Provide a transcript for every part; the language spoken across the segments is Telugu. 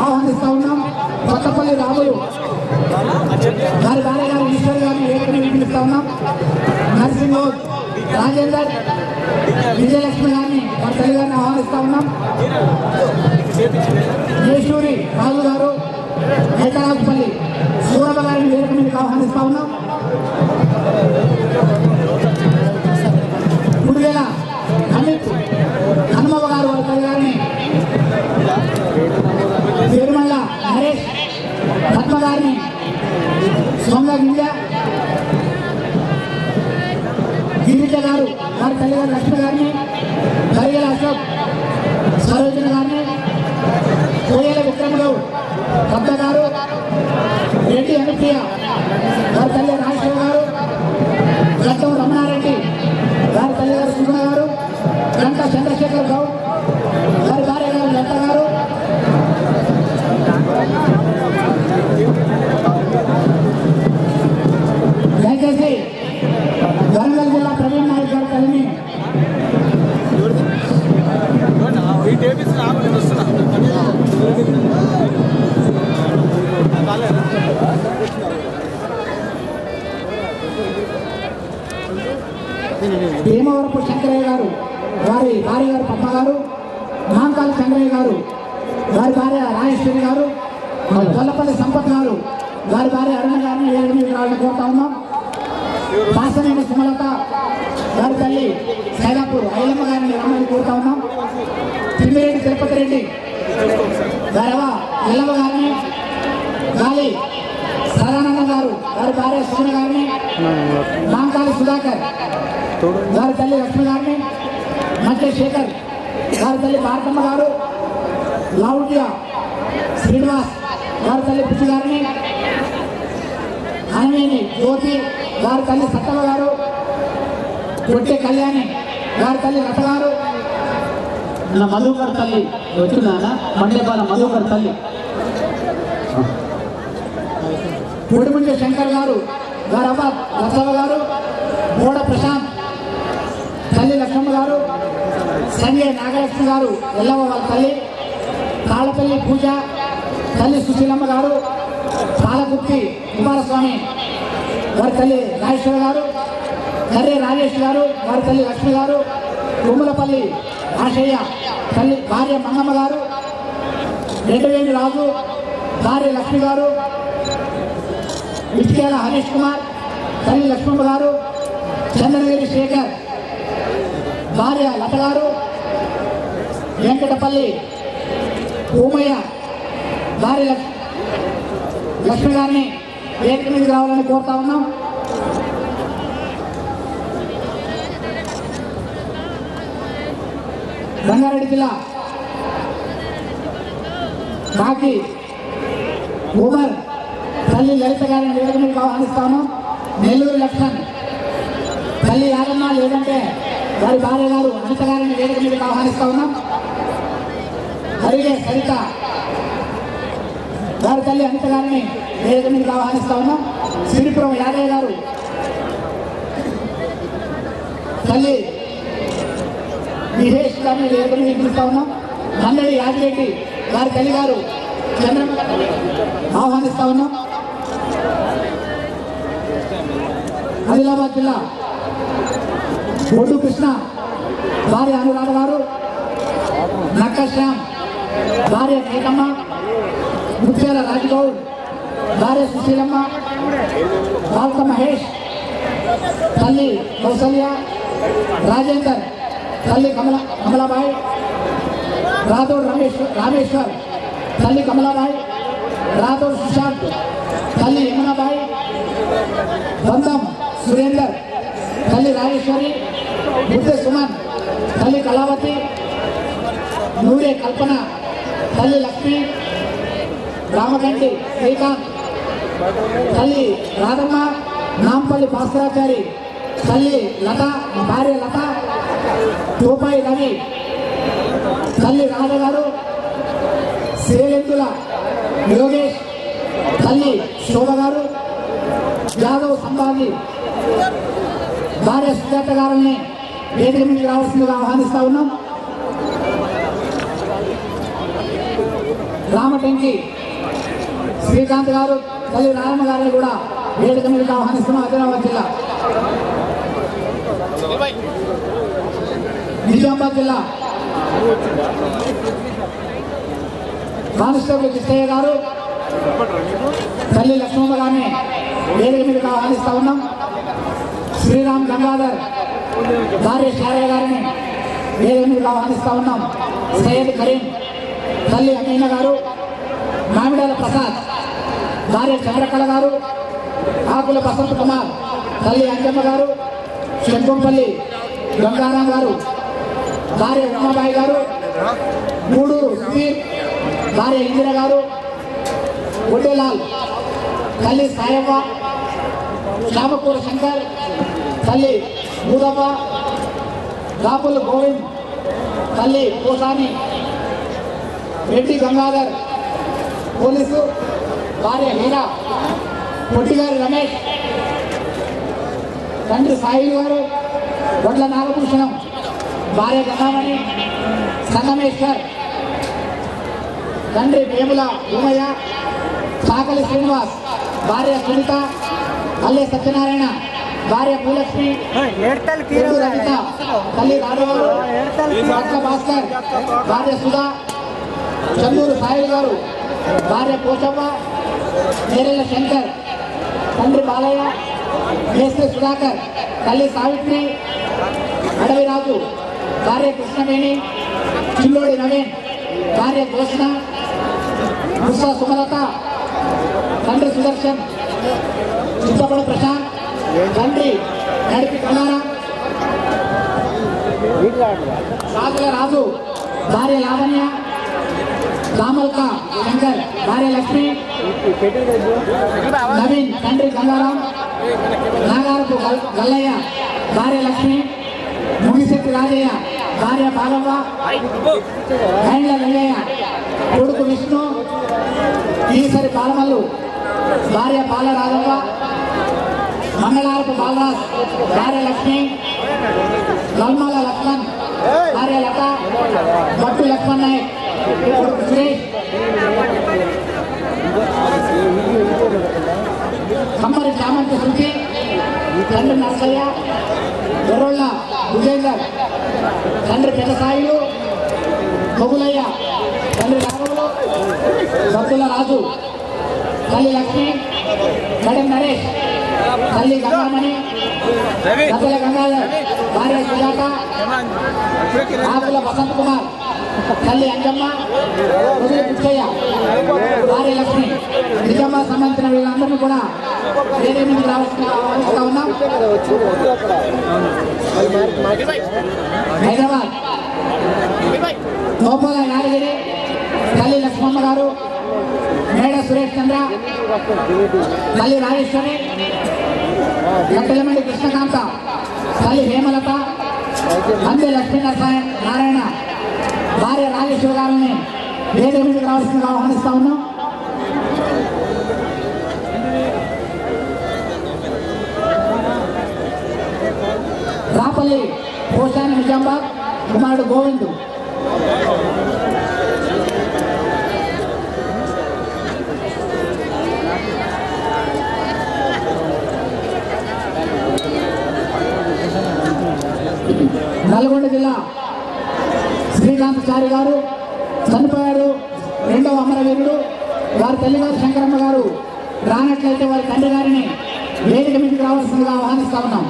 ఆహ్వానిస్తా ఉన్నాం. కొత్తపల్లి రాములు వారి భార్య గారు ఈశ్వర్ గారిని వేదికను పిలుస్తా ఉన్నాం. నర్సింగ్ రాజేందర్ విజయలక్ష్మి గారిని వారి తల్లి గారిని ఆహ్వానిస్తా ఉన్నాం. జయసూరి రాజు గారు హైదరాబాద్పల్లి సూరభ గారిని వేదిక మీదకి ఆహ్వానిస్తా ఉన్నాం. గుడివేల అమిత్ హనుమవ గారు వారి తల్లి గారిని, తిరుమల నరేష్ పద్మ గారిని, సొంగ గిరిజ గారు వారి తల్లి గారు లక్ష్మి గారిని, కరిగల అశోక్ సరోజన గారిని, కోయల విక్రమరావు పద్మ గారు, రెడ్డి అనుప్రియ వారి తల్లి రాజశేఖర్ గారు, గతం రమణారెడ్డి వారి తల్లి గారు సుగుణ గారు, గంట చంద్రశేఖర్ గౌడ్ వారి భార్య గారు లత గారు, దయచేసి వరంగల్ జిల్లా ప్రవీణ్ నాయక్ గారి తల్లిని భీమవరపు శంకరయ్య గారు వారి భార్య గారు పద్మ గారు, మాంకాల చంద్రయ్య గారు వారి భార్య రాజేశ్వరి గారు, గొల్లపల్లి సంపత్ గారు వారి భార్య అరుణ గారిని వేదిక రావాలని కోరుతా ఉన్నాం. పాసనేని సుమలత వారి తల్లి సైదాపూర్ ఐలమ్మ గారిని రావాలని కోరుతా ఉన్నాం. తిమ్మిరెడ్డి తిరుపతి రెడ్డి వారవ ఎల్లమ్మ గారిని, గాలి సదానంద గారు వారి భార్య సుమన గారిని, మాంకాలి సుధాకర్ వారి తల్లి లక్ష్మి గారిని, మధ్య శేఖర్ వారి తల్లి భారతమ్మ గారు, లావుడ్య శ్రీనివాస్ వారి తల్లి పుచ్చి గారిని, అనవేని జ్యోతి వారి తల్లి సత్తమ్మ గారు, కొట్టే కళ్యాణి వారి తల్లి లత గారు, నా మధుకర్ తల్లి వచ్చిందా మండేపాల మధుకర్ తల్లి, పొడిముంజ శంకర్ గారు వారి అవ్వ లక్ష్మమ్మ గారు, బోడ ప్రశాంత్ తల్లి లక్ష్మమ్మ గారు, సంజయ్ నాగలక్ష్మి గారు ఎల్లమ్మ వారి తల్లి, కాళ్ళపల్లి పూజ తల్లి సుశీలమ్మ గారు, పాలకుర్తి కుమారస్వామి వారి తల్లి రాజేశ్వర గారు, కర్రే రాజేష్ గారు వారి తల్లి లక్ష్మి గారు, తుమ్మలపల్లి ఆశయ్య తల్లి భార్య మంగమ్మ గారు, రెడ్డివేణి రాజు భార్య లక్ష్మి గారు, ఇటుకేల హరీష్ కుమార్ తల్లి లక్ష్మమ్మ గారు, చంద్రగిరి శేఖర్ భార్య లత గారు, వెంకటపల్లి భూమయ్య భార్య లక్ష్మి గారిని వేదిక మీదకి రావాలని కోరుతా ఉన్నాం. రంగారెడ్డి జిల్లా కాకి ఉమర్ తల్లి లలిత గారిని వేదిక మీదకి ఆహ్వానిస్తాను. నెల్లూరు లక్ష్మణ్ తల్లి యాదమ్మ లేదంటే వారి భార్య గారు అనిత గారిని వేదిక మీదకి ఆహ్వానిస్తా ఉన్నాం. హరిగే సరిత వారి తల్లి అనిత గారిని వేదిక మీదకి ఆహ్వానిస్తా ఉన్నాం. శ్రీపురం యాదయ్య గారు తల్లి విహేష్ గారిని వేదిక మీదకి పిలుస్తా ఉన్నాం. నందడి యాదిరెడ్డి వారి తల్లి గారు చంద్రమ్మ ఆహ్వానిస్తా ఉన్నాం. ఆదిలాబాద్ జిల్లా బొడ్డు కృష్ణ భార్య అనురాధ గారు, నక్క శ్యామ్ భార్య కేకమ్మ, ముత్యాల రాజగౌడ్ భార్య సుశీలమ్మ, బాల్క మహేష్ తల్లి కౌసల్య, రాజేందర్ తల్లి కమలాబాయి, రాథోడ్ రామేశ్వర్ తల్లి కమలాబాయి, రాథోడ్ సుశాంత్ తల్లి యమునాబాయి, బంధం సురేందర్ తల్లి రాజేశ్వరి, బుద్ధ సుమన్ తల్లి కళావతి, నూరే కల్పన తల్లి లక్ష్మి, రామగంటి శ్రీకాంత్ తల్లి రాధమ్మ, నాంపల్లి భాస్కరాచారి తల్లి లత భార్య లత, తోపాయి రవి తల్లి రాధ గారు, సేలెందుల యోగేష్ తల్లి శోభ గారు, యాదవ్ సంభాజీ భార్య సుజాత గారిని వేదిక మీదకి రావాల్సిందిగా ఆహ్వానిస్తా ఉన్నాం. రామటంకి శ్రీకాంత్ గారు, తల్లి రాయమ్మ గారిని కూడా వేదిక మీదకి ఆహ్వానిస్తున్నాం. ఆదిలాబాద్ జిల్లా, నిజామాబాద్ జిల్లా కానిస్టేబుల్ కృష్ణయ్య గారు, తల్లి లక్ష్మమ్మ గారిని వేదిక మీదకి ఆహ్వానిస్తా ఉన్నాం. శ్రీరామ్ గంగాధర్ భార్య శారయ్య గారిని వేదిక మీదకి ఆహ్వానిస్తా ఉన్నాం. సయ్యద్ కరీం, తల్లి అమీన గారు, మామిడాల ప్రసాద్ భార్య చంద్రకళ గారు, ఆకుల బసంత్ కుమార్, తల్లి అంజమ్మ గారు, శంకంపల్లి గంగారాం గారు భార్య ఉమాబాయి గారు, గూడూరు సుధీర్ భార్య ఇందిర గారు, గుడ్డేలాల్ తల్లి సాయవ్వ, శ్యామకూర శంకర్ తల్లి భూదవ్వ, రాపుల్ గోవింద్ తల్లి పోసాని, రెడ్డి గంగాధర్ పోలీసు భార్య హీరా, పొట్టిగారి రమేష్, తండ్రి సాయి గారు, వడ్ల నాగభూషణం భార్య గంగామణి, సంగమేశ్వర్ తండ్రి వేముల భూమయ్య, సాకలి శ్రీనివాస్ భార్య సునీత, అల్లె సత్యనారాయణ భార్య భూలక్ష్మి, రజిత తల్లి రాఘవారు, పట్ల భాస్కర్ భార్య సుధా, చందూరు సాయి గారు భార్య పోచవ్వ, నేరెళ్ళ శంకర్ తండ్రి బాలయ్య, మేస్త్రి సుధాకర్ తల్లి సావిత్రి, అడవిరాజు భార్య కృష్ణవేణి, చిల్లోడి నవీన్ భార్య ఘోషణ, ముసా సుమలత తండ్రి సుదర్శన్, చిత్తపడు ప్రశాంత్ తండ్రి నడిపి కన్నారా, సాగుల రాజు భార్య లావణ్య, దామల్క శంకర్ భార్య లక్ష్మి, నవీన్ తండ్రి గంగారాం, నాగారపు గల్లయ్య భార్య లక్ష్మి, ముగిశెట్టి రాజయ్య భార్య బాలవ్వ, హైండ్ల లింగయ్య కొడుకు విష్ణు, ఈసరి పాలమల్లు భార్య బాలరాఘవ, మంగళారపు బాలరాజ్ భార్య లక్ష్మి, లల్మాల లక్ష్మణ్ భార్య లత, భట్టు లక్ష్మణ్ నాయక్ కొడుకు సురేష్, కమ్మరి చామంతి శృతి తండ్రి నరసయ్య, దొరొళ్ళ విజేందర్ తండ్రి పెద్ద సాయిలు, మొగులయ్య తండ్రి రాఘవులు, భక్తుల రాజు తల్లి లక్ష్మి, గడెం నరేష్ తల్లి గంగామణి, గద్దెల గంగాధర్ భార్య సుజాత, ఆకుల బసంత్ కుమార్ తల్లి అంజమ్మ, రోజుల పిచ్చయ్య భార్య లక్ష్మి. నిజామాబాద్ సంబంధించిన వీళ్ళందరినీ కూడా వేరే మీద రావస్తా ఉన్నాం. హైదరాబాద్ గోపాల యాదగిరి తల్లి లక్ష్మమ్మ గారు, మేడ సురేష్ చంద్ర తల్లి రాజేశ్వరి, కట్టెలమండి కృష్ణకాంత తల్లి హేమలత, అందే లక్ష్మీ నారాయణ భార్య రాజేశ్వరి గారిని వేరే మీదకి రావాల్సిందిగా ఆహ్వానిస్తా ఉన్నాం. రాపల్లి పోషాని నిజామాబాద్ కుమారుడు గోవింద్, నల్గొండ జిల్లా శ్రీకాంత్ చారి గారు చనిపోయారు, రెండవ అమరవీరుడు. వారి తల్లిగారు శంకరమ్మ గారు రానట్లయితే వారి తండ్రి గారిని వేదిక మీదకి రావాల్సిందిగా ఆహ్వానిస్తా ఉన్నాం.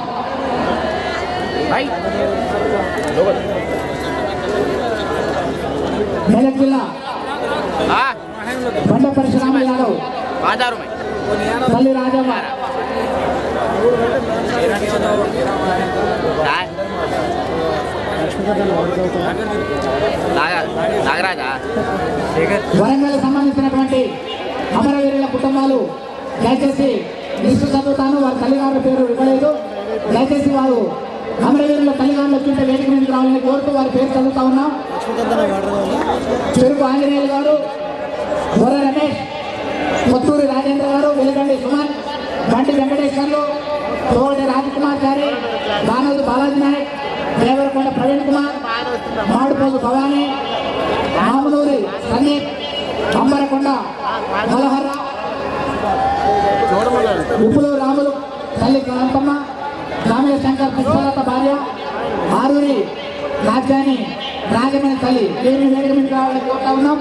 మెదక్ జిల్లా బండ పరశురామ యాదవ్ తల్లి రాజమ్మ, వరంగల్ సంబంధించినటువంటి అమరవీరుల కుటుంబాలు దయచేసి లిస్టు చదువుతాను, వారి తల్లిగారుల పేరు ఇవ్వలేదు. దయచేసి వారు అమరవీరుల తల్లిగారులు వచ్చింటే వేదిక మీద రావాలని కోరుతూ వారి పేరు చదువుతా ఉన్నాం. చెరుకు ఆంజనేయులు గారు, బొర్ర రమేష్, కొత్తూరి రాజేంద్ర గారు, వెలుగండి సుమన్, బండి వెంకటేశ్వర్లు, తోటి రాజకుమార్ చారి, బానోజు బాలాజీ నాయక్, దేవరకొండ ప్రవీణ్ కుమార్, మాడుపోజు భవానీ, మామనూరి సందీప్, అంబర ఉప్పులు రాములు తల్లి కాంతమ్మ, రామయ్య శంకర్ పుష్పలత భార్య, ఆరూరి రాజ్యాన్ని రాజమణి తల్లి ఏమి వేదిక మీద కావాలని కోరుతా ఉన్నాం.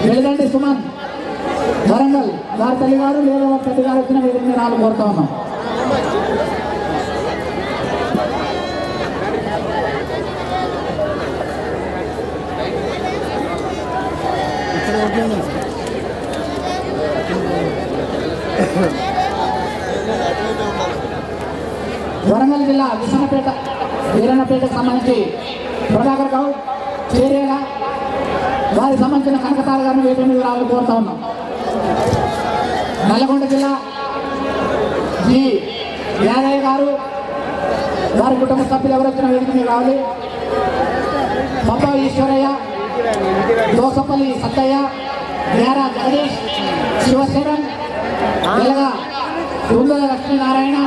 వెలుగండి సుమన్ వరంగల్ వారి తల్లి గారు లేదా వారి తల్లి గారు వచ్చిన వేదిక మీద రావాలని కోరుతా ఉన్నాం. వరంగల్ జిల్లా విసన్నపేట వీరన్నపేటకు సంబంధించి ప్రభాకర్ గౌడ్ చేరేల వారికి సంబంధించిన కనకతార గారిని వేదిక మీద రావాలని కోరుతా ఉన్నాం. నల్లగొండ జిల్లా జి యాదయ్య గారు వారి కుటుంబ సభ్యులు ఎవరు వచ్చిన వేదిక మీద రావాలి. పప్పా ఈశ్వరయ్య, దోసపల్లి సత్తయ్య, వేరా జగదీష్, శివశరణ్, వెలగా కుందల లక్ష్మీనారాయణ,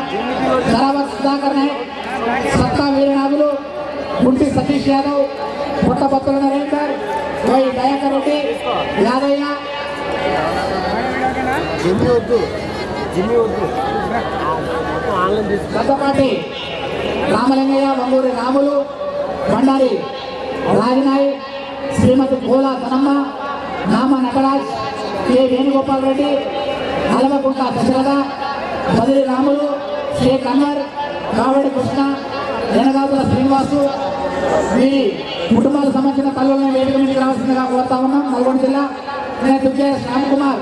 ధరావత్ సుధాకర్ నాయక్, సత్తా వీరనాగులు, గుంటి సతీష్ యాదవ్, పుట్టబత్తుల నరేందర్, వై దయాకర్ రెడ్డి, యాదయ్య, పెద్దపాటి రామలింగయ్య, వంగూరి రాములు, బండారి రాజనాయ్, శ్రీమతి కోలా ధనమ్మ, నామ నటరాజ్, కె వేణుగోపాల్ రెడ్డి, అలవకుంట దశరథ, బదిరి రాములు, షేక్ అన్వర్, కావడి కృష్ణ, జనగాతుల శ్రీనివాసు, వీరి కుటుంబాలకు సంబంధించిన తల్లులను వేదిక మీదకి రావాల్సిందిగా కోరుతా ఉన్నాం. నల్గొండ జిల్లా తుకే శ్యామ్ కుమార్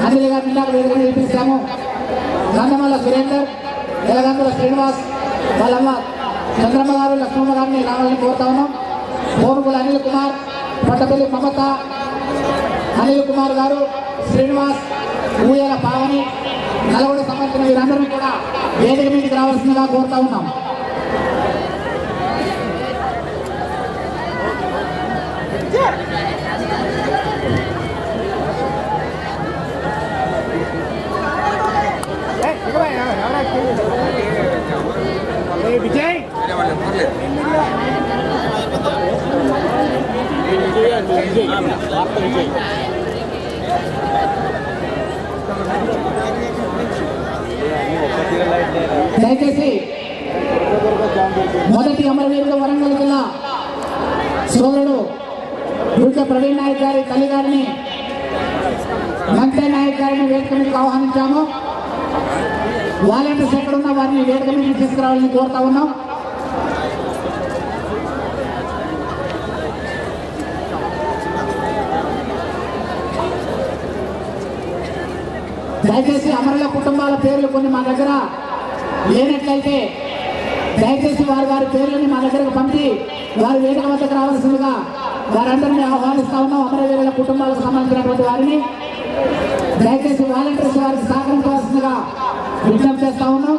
అంజలి గారి నిండా వేదిక మీద పిలిపించాము. గంధమల్ల సురేందర్, ఎలగందుల శ్రీనివాస్, వాళ్ళమ్మ చంద్రమ్మ గారు, లక్ష్మమ్మ గారిని రావాలని కోరుతా ఉన్నాం. భోమకుల అనిల్ కుమార్, పట్టపల్లి మమత, అనిల్ కుమార్ గారు, శ్రీనివాస్, ఊయల పావని, నల్గొండ సంబంధించిన వీరందరినీ కూడా వేదిక మీదకి రావాల్సిందిగా కోరుతా ఉన్నాం. విజయ్ దయచేసి మొదటి అమరవీరుడు వరంగల్ జిల్లా సోదరుడు దుర్గ ప్రవీణ్ నాయక్ గారి తల్లి గారిని, వెంకయ్య నాయక్ గారిని వేదిక మీదకి ఆహ్వానించాము. వాలంటీర్స్ ఎక్కడున్నా వారిని వేదిక మీదకి తీసుకురావాలని కోరుతా ఉన్నాం. దయచేసి అమరుల కుటుంబాల పేర్లు కొన్ని మా దగ్గర లేనట్లయితే దయచేసి వారి పేర్లని మా దగ్గరకు పంపి వారి వేదిక వద్దకు రావాల్సిందిగా వారందరినీ ఆహ్వానిస్తా ఉన్నాం. అమరవీరుల కుటుంబాలకు సంబంధించినటువంటి వారిని దయచేసి వాలంటీర్స్ వారికి సహకరించవలసిందిగా విజ్ఞప్తి చేస్తా ఉన్నాం.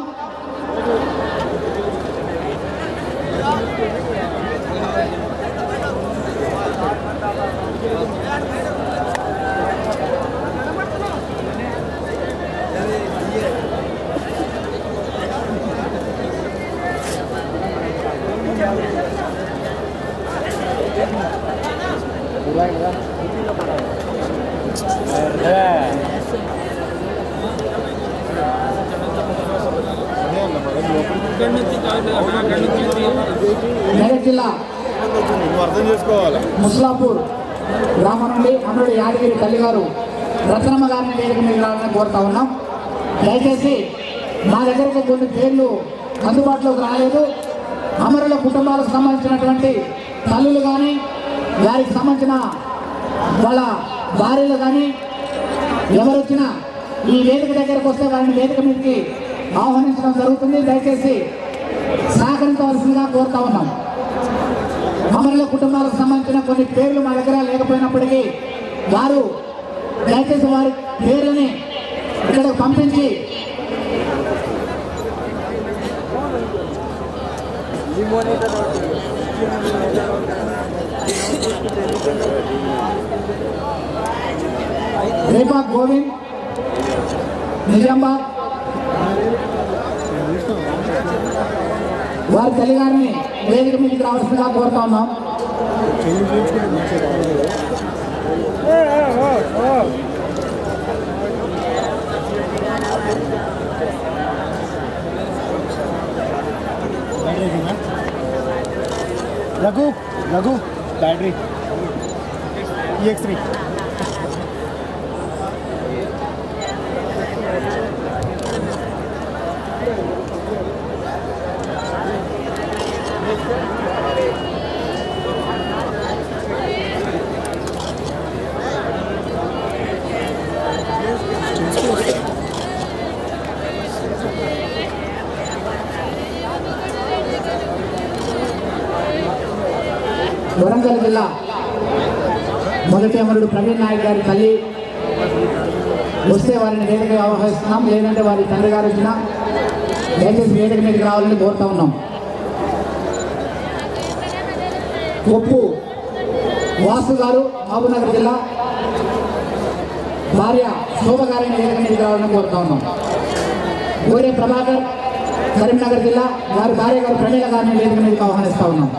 మెదక్ జిల్లా ముస్లాపూర్ గ్రామం నుండి అమరుడు యాదగిరి తల్లి గారు రత్నమ్మ గారిని వేదిక మీద రావాలని కోరుతా ఉన్నాం. దయచేసి మా దగ్గరకు కొన్ని పేర్లు అందుబాటులోకి రాలేదు. అమరుల కుటుంబాలకు సంబంధించినటువంటి తల్లులు కానీ వారికి సంబంధించిన వాళ్ళ భార్యలు కానీ ఎవరు వచ్చినా ఈ వేదిక దగ్గరకు వస్తే వారిని వేదిక మీదకి ఆహ్వానించడం జరుగుతుంది. దయచేసి సహకరించవలసిందిగా కోరుతా ఉన్నాం. అమరుల కుటుంబాలకు సంబంధించిన కొన్ని పేర్లు మా దగ్గర లేకపోయినప్పటికీ వారు దయచేసి వారి పేర్లని ఇక్కడికి పంపించి రేపా గోవింద్, నిజామాబాద్ వారి తల్లి గారిని వేదిక మీదకి రావాల్సిందిగా కోరుతా ఉన్నాం. रघु बैटरी EX3 వరంగల్ జిల్లా మొదటి అమరుడు ప్రవీణ్ నాయక్ గారి తల్లి వస్తే వారిని వేదికగా ఆహ్వానిస్తున్నాం. లేదంటే వారి తండ్రి గారు వచ్చినా దయచేసి వేదిక మీదకి రావాలని కోరుతా ఉన్నాం. కొప్పు వాసు గారు మహబూబ్నగర్ జిల్లా భార్య శోభ గారిని వేదిక మీదకి రావాలని కోరుతా ఉన్నాం. గోరే ప్రభాకర్ కరీంనగర్ జిల్లా వారి భార్య గారు ప్రణీల గారిని వేదిక మీదకి ఆహ్వానిస్తా ఉన్నాం.